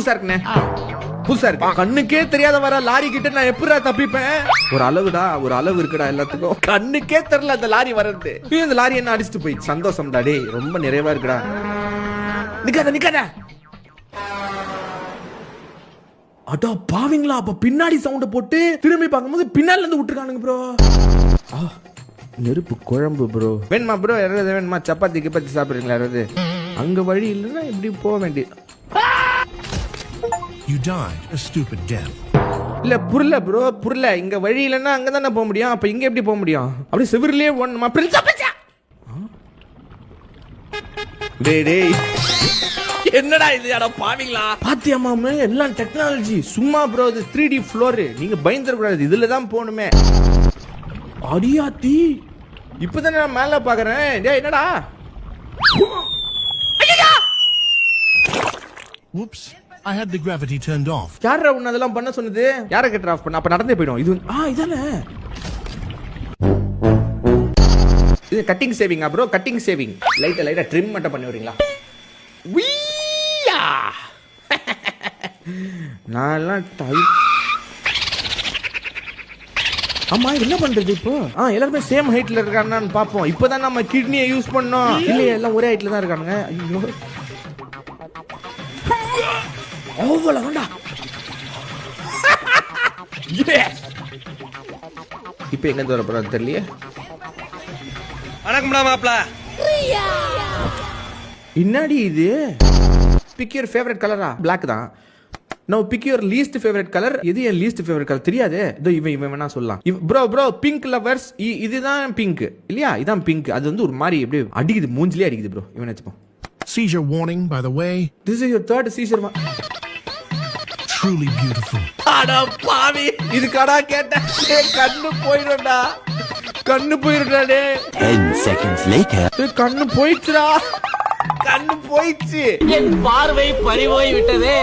புதுசா இருக்குண்ணே, புதுசா இருக்கு. கண்ணுக்கே தெரியாத வர லாரி கிட்ட நான் எப்படா தப்பிப்பேன்? ஒரு அளவுடா, ஒரு அளவு இருக்குடா எல்லாத்துக்கும். கண்ணுக்கே தெரியல அந்த லாரி வர்றது. இந்த லாரி என்ன அடிச்சுட்டு போய் சந்தோஷம்டா. டேய் ரொம்ப நிறைவா இருக்குடா. நிக்காத நிக்காத. அடா பாவீங்களா, அப்ப பின்னாடி சவுண்ட போட்டு திரும்பி பார்க்கும்போது பின்னால இருந்து விட்டுருக்கானுங்க ப்ரோ. நெருப்பு குழம்பு ப்ரோ. வேணுமா ப்ரோ? யாராவது வேணுமா? சப்பாத்தி கிப்பாத்தி சாப்பிடுறீங்களா யாராவது? அங்க வழி இல்லைன்னா இப்படி போக வேண்டியது. You died a stupid death. இல்ல புரியல ப்ரோ, புரியல. இங்க வழி இல்லைன்னா அங்க தானே போக முடியும். அப்ப இங்க எப்படி போக முடியும்? அப்படி செவிரிலேயே ஒண்ணுமா பிரின்சா பிரின்சா. டேய் டேய் என்னடா இது? அட பாவீங்களா, பாத்தியா மாமே எல்லாம் டெக்னாலஜி. சும்மா ப்ரோ இது 3D ஃப்ளோர். நீங்க பயந்துட கூடாது, இதுல தான் போணுமே. அடியாத்தி இப்பதான் நான் மேல பாக்குறேன். டேய் என்னடா? Whoops, I had the gravity turned off. யாரா உன்ன அதெல்லாம் பண்ண சொன்னது? யாரை கட் ஆஃப் பண்ண? அப்ப நடந்தே போய்டும். இது இதானே இது கட்டிங் சேவிங்கா ப்ரோ? கட்டிங் சேவிங் லைட்டா ட்ரிம் மட்டும் பண்ணி வரீங்களா? நான் ஆமா என்ன பண்றது இப்போ? எல்லாருமே சேம் ஹைட்ல இருக்கான்னு பாப்போம். இப்பதான் நம்ம கிட்னியை யூஸ் பண்ணோம். இல்லையா எல்லாம் ஒரே ஹைட்ல தான் இருக்கானுங்க. ஐயோ அவ்வளவுடா. இப்போ எங்க தூர போறது தெரியலையே. வணக்கம்டா மாப்ள. என்னடி இது? பிக் யுவர் ஃபேவரட் கலரா? Black தான். No pick your least favourite colour. எது என் லீஸ்ட் ஃபேவரட் கலர் தெரியாது. இதோ இவன் வேணா சொல்லலாம். Bro pink lovers. இதுதான் பிங்க் இல்லையா? இதான் பிங்க். அது வந்து ஒரு மாதிரி அப்படியே அடிக்குது, மூஞ்சிலே அடிக்குது ப்ரோ. இவன் வச்சுப்போம். Seizure warning, by the way. This is your third seizure. Truly beautiful. அட பாவி, இது கடா கேட்ட. கண்ணு போயிடும்டா, கண்ணு போயிடும்டா. டே 10 seconds later. கண்ணு போயிடுச்சுடா, கண்ணு போயிடுச்சு. என் பார்வை பறிபோய் விட்டதே.